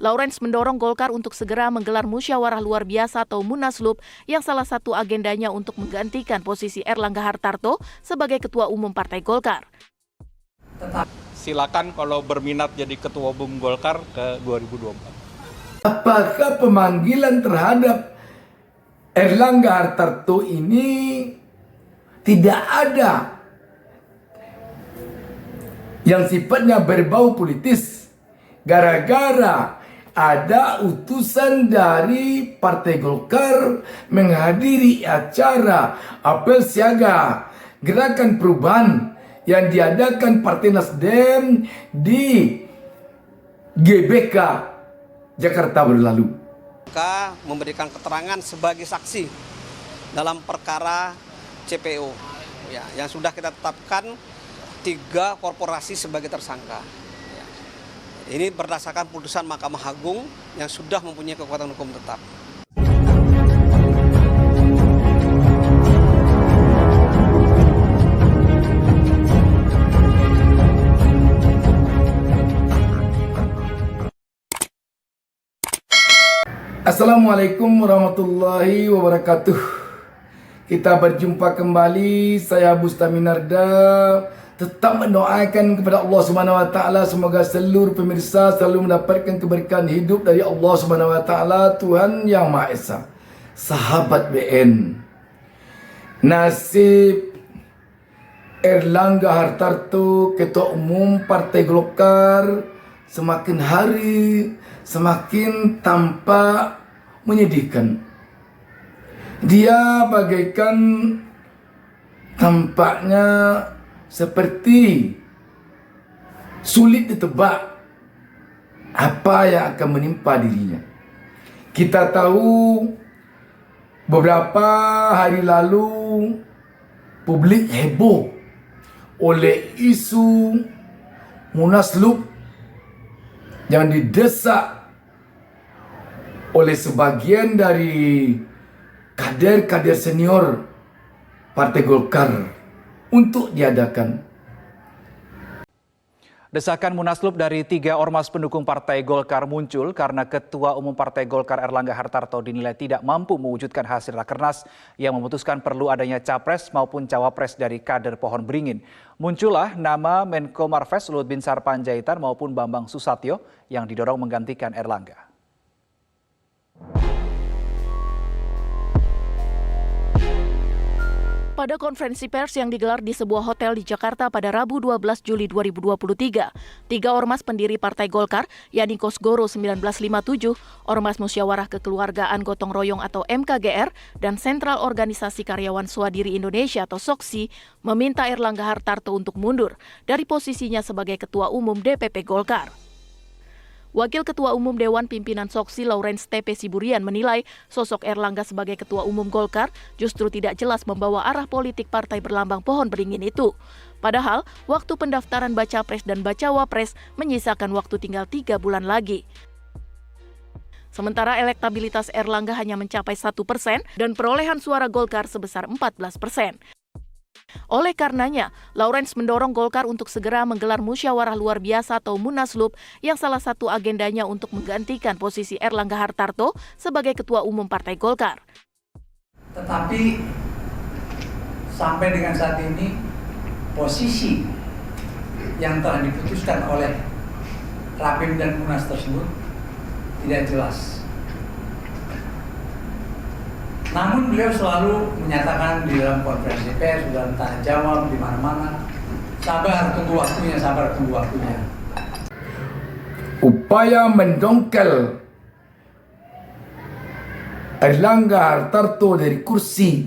Lawrence mendorong Golkar untuk segera menggelar musyawarah luar biasa atau Munaslup yang salah satu agendanya untuk menggantikan posisi Erlangga Hartarto sebagai Ketua Umum Partai Golkar. Silakan kalau berminat jadi Ketua Umum Golkar ke 2024. Apakah pemanggilan terhadap Erlangga Hartarto ini tidak ada yang sifatnya berbau politis gara-gara ada utusan dari Partai Golkar menghadiri acara apel siaga gerakan perubahan yang diadakan Partai Nasdem di GBK Jakarta berlalu. Memberikan keterangan sebagai saksi dalam perkara CPO ya, yang sudah kita tetapkan 3 korporasi sebagai tersangka. Ya. Ini berdasarkan putusan Mahkamah Agung yang sudah mempunyai kekuatan hukum tetap. Assalamualaikum warahmatullahi wabarakatuh. Kita berjumpa kembali. Saya Bustaminarda. Tetap mendoakan kepada Allah Subhanahu wa taala semoga seluruh pemirsa selalu mendapatkan keberkahan hidup dari Allah Subhanahu wa taala, Tuhan Yang Maha Esa. Sahabat BN, nasib Erlangga Hartarto, Ketua Umum Partai Golkar, semakin hari semakin tampak menyedihkan. Dia bagaikan tampaknya seperti sulit ditebak apa yang akan menimpa dirinya. Kita tahu beberapa hari lalu publik heboh oleh isu Munaslup yang didesak oleh sebagian dari kader-kader senior Partai Golkar untuk diadakan. Desakan Munaslup dari 3 ormas pendukung Partai Golkar muncul karena Ketua Umum Partai Golkar Erlangga Hartarto dinilai tidak mampu mewujudkan hasil Rakernas yang memutuskan perlu adanya capres maupun cawapres dari kader Pohon Beringin. Muncullah nama Menko Marves Luhut Binsar Panjaitan maupun Bambang Susatyo yang didorong menggantikan Erlangga. Pada konferensi pers yang digelar di sebuah hotel di Jakarta pada Rabu 12 Juli 2023, 3 ormas pendiri Partai Golkar, yakni Kosgoro 1957, Ormas Musyawarah Kekeluargaan Gotong Royong atau MKGR, dan Sentral Organisasi Karyawan Swadiri Indonesia atau SOKSI, meminta Erlangga Hartarto untuk mundur dari posisinya sebagai Ketua Umum DPP Golkar. Wakil Ketua Umum Dewan Pimpinan SOKSI Lawrence T.P. Siburian menilai sosok Erlangga sebagai Ketua Umum Golkar justru tidak jelas membawa arah politik partai berlambang Pohon Beringin itu. Padahal, waktu pendaftaran Baca Pres dan Bacawa Pres menyisakan waktu tinggal 3 bulan lagi. Sementara elektabilitas Erlangga hanya mencapai 1% dan perolehan suara Golkar sebesar 14%. Oleh karenanya, Lawrence mendorong Golkar untuk segera menggelar musyawarah luar biasa atau Munaslup yang salah satu agendanya untuk menggantikan posisi Erlangga Hartarto sebagai Ketua Umum Partai Golkar. Tetapi sampai dengan saat ini posisi yang telah diputuskan oleh Rapim dan Munas tersebut tidak jelas. Namun beliau selalu menyatakan di dalam konferensi pers, dalam tanya jawab, di mana-mana, sabar tunggu waktunya. Upaya mendongkel Erlangga Hartarto dari kursi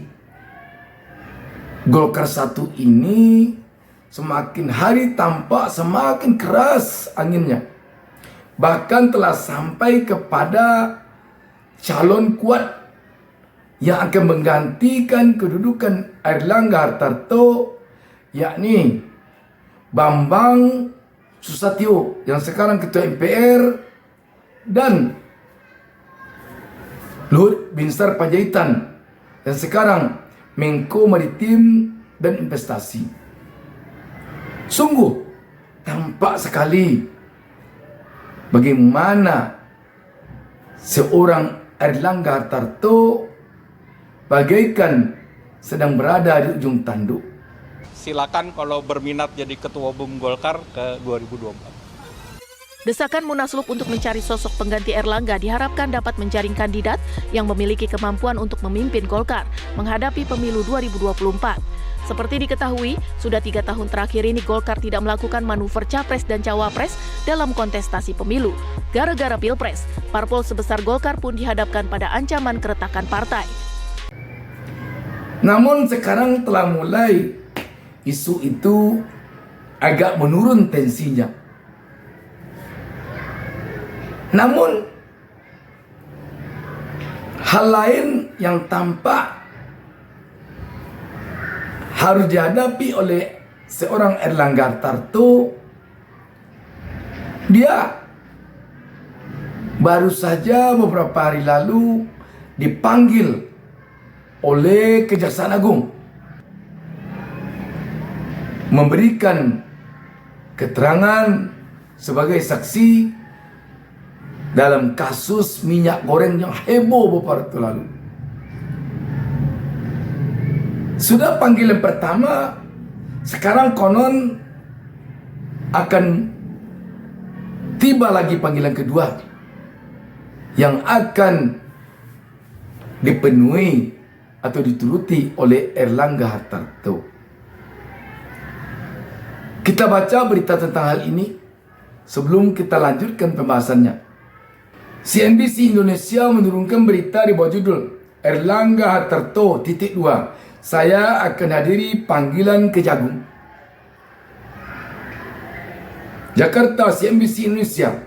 Golkar 1 ini semakin hari tampak semakin keras anginnya. Bahkan telah sampai kepada calon kuat yang akan menggantikan kedudukan Erlangga Hartarto, yakni Bambang Susatyo yang sekarang Ketua MPR dan Luhut Binsar Panjaitan yang sekarang Menko Maritim dan Investasi. Sungguh tampak sekali bagaimana seorang Airlangga Hartarto bagaikan sedang berada di ujung tanduk. Silakan kalau berminat jadi ketua umum Golkar ke 2024. Desakan Munaslup untuk mencari sosok pengganti Airlangga diharapkan dapat menjaring kandidat yang memiliki kemampuan untuk memimpin Golkar menghadapi pemilu 2024. Seperti diketahui, sudah 3 tahun terakhir ini Golkar tidak melakukan manuver capres dan cawapres dalam kontestasi pemilu. Gara-gara pilpres, parpol sebesar Golkar pun dihadapkan pada ancaman keretakan partai. Namun sekarang telah mulai isu itu agak menurun tensinya. Namun hal lain yang tampak harus dihadapi oleh seorang Airlangga Hartarto, dia baru saja beberapa hari lalu dipanggil oleh Kejaksaan Agung memberikan keterangan sebagai saksi dalam kasus minyak goreng yang heboh beberapa waktu lalu. Sudah panggilan pertama, sekarang konon akan tiba lagi panggilan kedua yang akan dipenuhi atau dituruti oleh Airlangga Hartarto. Kita baca berita tentang hal ini sebelum kita lanjutkan pembahasannya. CNBC Indonesia menurunkan berita di bawah judul Airlangga Hartarto _2, saya akan hadiri panggilan Kejagung. Jakarta, CNBC Indonesia.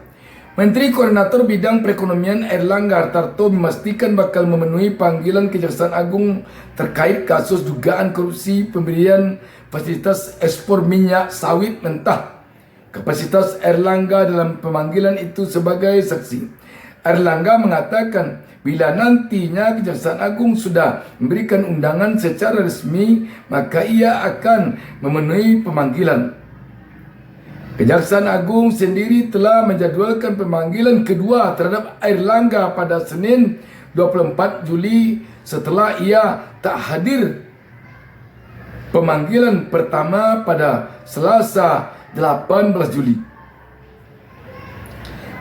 Menteri Koordinator Bidang Perekonomian Airlangga Hartarto memastikan bakal memenuhi panggilan Kejaksaan Agung terkait kasus dugaan korupsi pemberian fasilitas ekspor minyak sawit mentah. Kapasitas Airlangga dalam pemanggilan itu sebagai saksi. Airlangga mengatakan bila nantinya Kejaksaan Agung sudah memberikan undangan secara resmi, maka ia akan memenuhi pemanggilan. Kejaksaan Agung sendiri telah menjadualkan pemanggilan kedua terhadap Airlangga pada Senin 24 Juli setelah ia tak hadir pemanggilan pertama pada Selasa 18 Juli.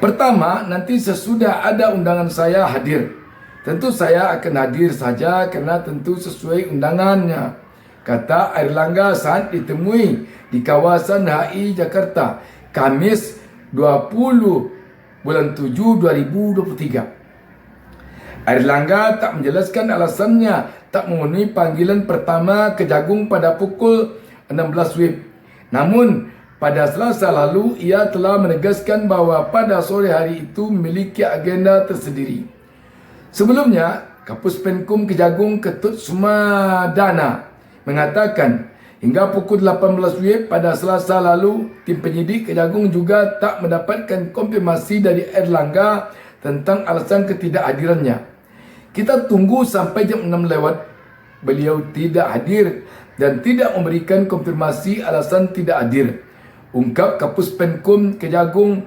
Pertama, nanti sesudah ada undangan saya hadir. Tentu saya akan hadir saja kerana tentu sesuai undangannya, kata Airlangga saat ditemui di kawasan HI Jakarta, Kamis 20 bulan 7 2023. Airlangga tak menjelaskan alasannya tak memenuhi panggilan pertama Kejagung pada pukul 16 WIB. Namun, pada Selasa lalu, ia telah menegaskan bahawa pada sore hari itu memiliki agenda tersendiri. Sebelumnya, Kapus Penkum Kejagung Ketut Sumadana mengatakan hingga pukul 18 WIB pada Selasa lalu, tim penyidik Kejagung juga tak mendapatkan konfirmasi dari Airlangga tentang alasan ketidakhadirannya. Kita tunggu sampai jam 6 lewat. Beliau tidak hadir dan tidak memberikan konfirmasi alasan tidak hadir, ungkap Kapus Penkum Kejagung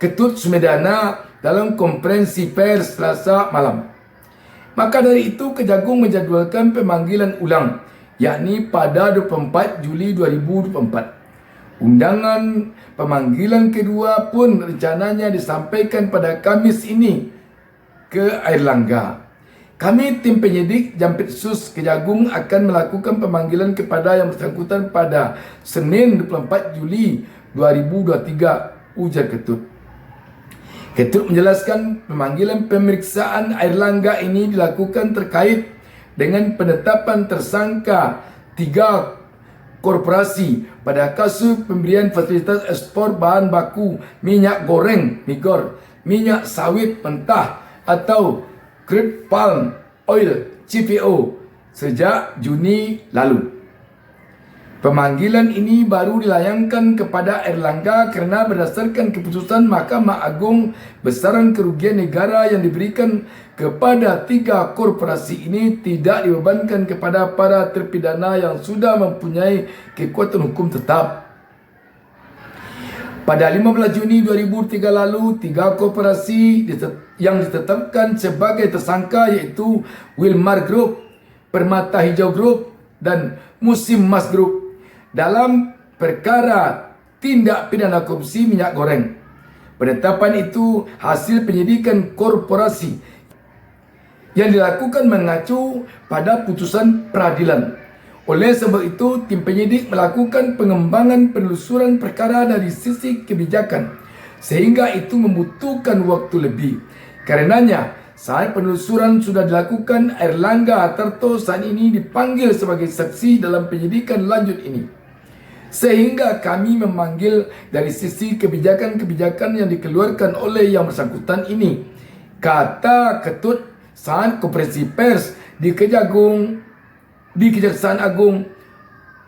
Ketut Sumadana dalam konferensi pers Selasa malam. Maka dari itu Kejagung menjadualkan pemanggilan ulang, yakni pada 24 Juli 2024. Undangan pemanggilan kedua pun rencananya disampaikan pada Kamis ini ke Airlangga. Kami tim penyidik Jampitsus Kejagung akan melakukan pemanggilan kepada yang bersangkutan pada Senin 24 Juli 2023, ujar Ketut. Ketut menjelaskan pemanggilan pemeriksaan Airlangga ini dilakukan terkait dengan penetapan tersangka 3 korporasi pada kasus pemberian fasilitas ekspor bahan baku minyak goreng, migor, minyak sawit mentah atau crude palm oil (CPO) sejak Juni lalu. Pemanggilan ini baru dilayangkan kepada Airlangga kerana berdasarkan keputusan Mahkamah Agung, besaran kerugian negara yang diberikan kepada 3 korporasi ini tidak dibebankan kepada para terpidana yang sudah mempunyai kekuatan hukum tetap. Pada 15 Juni 2003 lalu, 3 korporasi yang ditetapkan sebagai tersangka iaitu Wilmar Group, Permata Hijau Group dan Musim Mas Group dalam perkara tindak pidana korupsi minyak goreng. Penetapan itu hasil penyidikan korporasi yang dilakukan mengacu pada putusan peradilan. Oleh sebab itu, tim penyidik melakukan pengembangan penelusuran perkara dari sisi kebijakan sehingga itu membutuhkan waktu lebih. Karenanya, saat penelusuran sudah dilakukan, Airlangga Hartarto saat ini dipanggil sebagai saksi dalam penyidikan lanjut ini. Sehingga kami memanggil dari sisi kebijakan-kebijakan yang dikeluarkan oleh yang bersangkutan ini. Kata Ketut saat konferensi pers di Kejaksaan Agung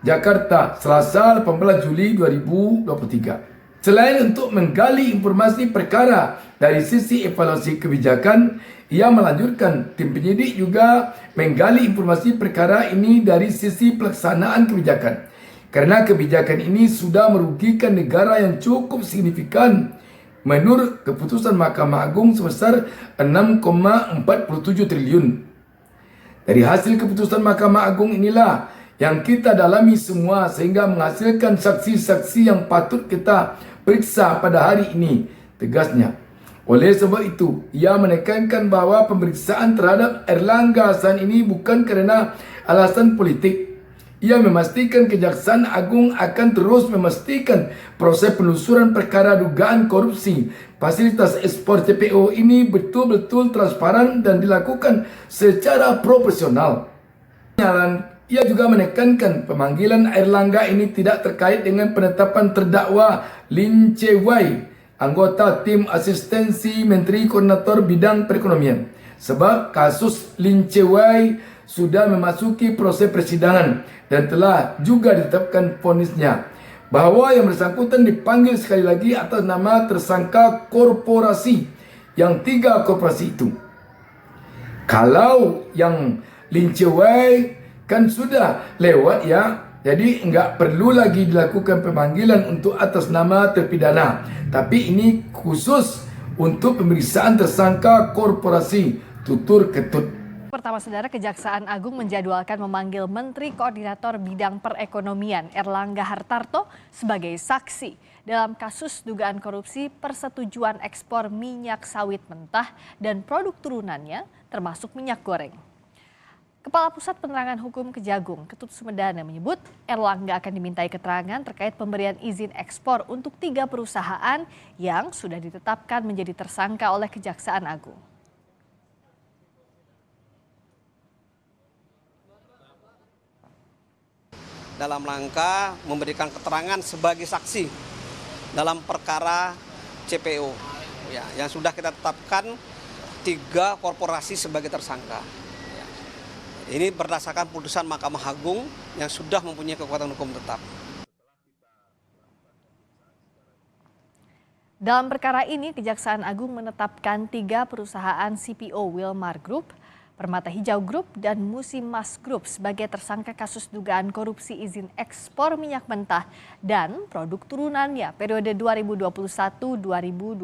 Jakarta Selasa 18 Juli 2023. Selain untuk menggali informasi perkara dari sisi evaluasi kebijakan, ia melanjutkan tim penyidik juga menggali informasi perkara ini dari sisi pelaksanaan kebijakan. Karena kebijakan ini sudah merugikan negara yang cukup signifikan menurut keputusan Mahkamah Agung sebesar 6,47 triliun. Dari hasil keputusan Mahkamah Agung inilah yang kita dalami semua sehingga menghasilkan saksi-saksi yang patut kita periksa pada hari ini, tegasnya. Oleh sebab itu, ia menekankan bahawa pemeriksaan terhadap Airlangga saat ini bukan kerana alasan politik. Ia memastikan Kejaksaan Agung akan terus memastikan proses penelusuran perkara dugaan korupsi fasilitas ekspor CPO ini betul-betul transparan dan dilakukan secara profesional. Ia juga menekankan pemanggilan Airlangga ini tidak terkait dengan penetapan terdakwa Lin Che Wai, anggota tim asistensi Menteri Koordinator Bidang Perekonomian. Sebab kasus Lin Che Wai sudah memasuki proses persidangan dan telah juga ditetapkan vonisnya. Bahawa yang bersangkutan dipanggil sekali lagi atas nama tersangka korporasi yang 3 korporasi itu. Kalau yang Lin Che Wai kan sudah lewat ya, jadi enggak perlu lagi dilakukan pemanggilan untuk atas nama terpidana. Tapi ini khusus untuk pemeriksaan tersangka korporasi, tutur Ketut. Pertama, saudara, Kejaksaan Agung menjadwalkan memanggil Menteri Koordinator Bidang Perekonomian Airlangga Hartarto sebagai saksi dalam kasus dugaan korupsi persetujuan ekspor minyak sawit mentah dan produk turunannya termasuk minyak goreng. Kepala Pusat Penerangan Hukum Kejagung, Ketut Sumedana menyebut Airlangga akan dimintai keterangan terkait pemberian izin ekspor untuk 3 perusahaan yang sudah ditetapkan menjadi tersangka oleh Kejaksaan Agung. Dalam rangka memberikan keterangan sebagai saksi dalam perkara CPO ya, yang sudah kita tetapkan 3 korporasi sebagai tersangka. Ya. Ini berdasarkan putusan Mahkamah Agung yang sudah mempunyai kekuatan hukum tetap. Dalam perkara ini, Kejaksaan Agung menetapkan 3 perusahaan CPO Wilmar Group, Permata Hijau Group, dan Musim Mas Group sebagai tersangka kasus dugaan korupsi izin ekspor minyak mentah dan produk turunannya periode 2021-2022.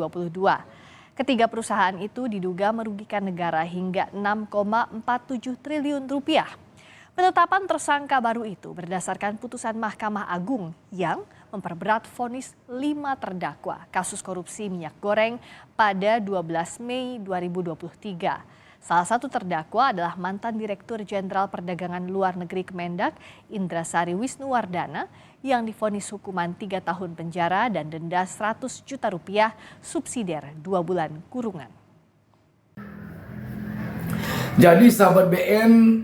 Ketiga perusahaan itu diduga merugikan negara hingga 6,47 triliun rupiah. Penetapan tersangka baru itu berdasarkan putusan Mahkamah Agung yang memperberat vonis 5 terdakwa kasus korupsi minyak goreng pada 12 Mei 2023. Salah satu terdakwa adalah mantan Direktur Jenderal Perdagangan Luar Negeri Kemendak, Indrasari Wisnuwardana, yang divonis hukuman 3 tahun penjara dan denda 100 juta rupiah subsidiar 2 bulan kurungan. Jadi sahabat BN,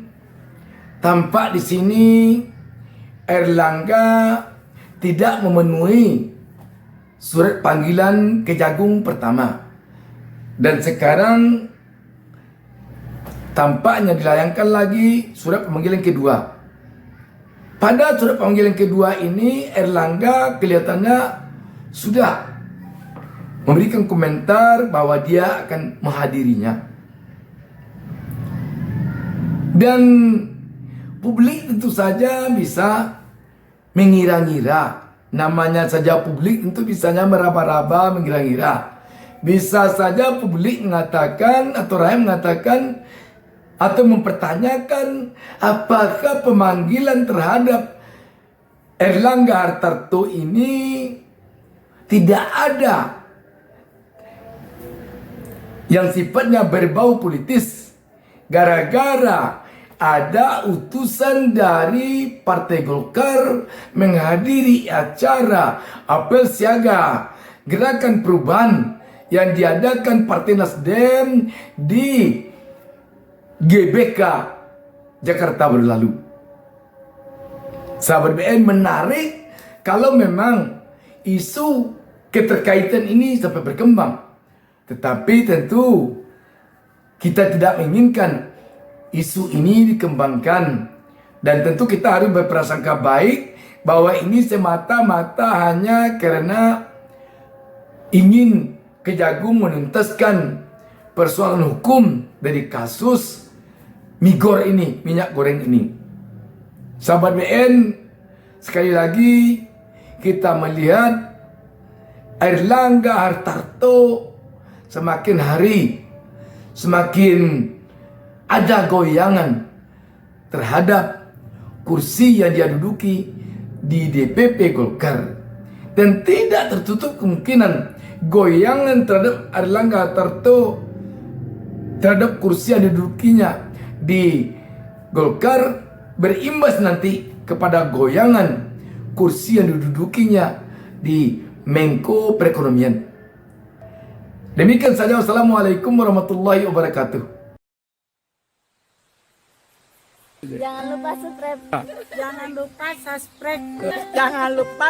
tampak di sini Airlangga tidak memenuhi surat panggilan Kejagung pertama. Dan sekarang tampaknya dilayangkan lagi surat pemanggilan kedua. Pada surat pemanggilan kedua ini, Airlangga kelihatannya sudah memberikan komentar bahwa dia akan menghadirinya. Dan publik tentu saja bisa mengira-ngira Namanya saja publik tentu bisanya meraba-raba, mengira-ngira. Bisa saja publik mengatakan atau rakyat mengatakan atau mempertanyakan apakah pemanggilan terhadap Erlangga Hartarto ini tidak ada yang sifatnya berbau politis gara-gara ada utusan dari Partai Golkar menghadiri acara apel siaga gerakan perubahan yang diadakan Partai Nasdem di GBK Jakarta baru lalu. Sahabat BN, menarik kalau memang isu keterkaitan ini sampai berkembang. Tetapi tentu kita tidak menginginkan isu ini dikembangkan. Dan tentu kita harus berprasangka baik bahwa ini semata-mata hanya karena ingin Kejagung menuntaskan persoalan hukum dari kasus migor ini, minyak goreng ini. Sahabat BN, sekali lagi kita melihat Erlangga Hartarto semakin hari semakin ada goyangan terhadap kursi yang dia duduki di DPP Golkar. Dan tidak tertutup kemungkinan goyangan terhadap Erlangga Hartarto terhadap kursi yang didudukinya di Golkar berimbas nanti kepada goyangan kursi yang didudukinya di Menko Perekonomian. Demikian saja. Wassalamualaikum warahmatullahi wabarakatuh. Jangan lupa subscribe. Jangan lupa subscribe. Jangan lupa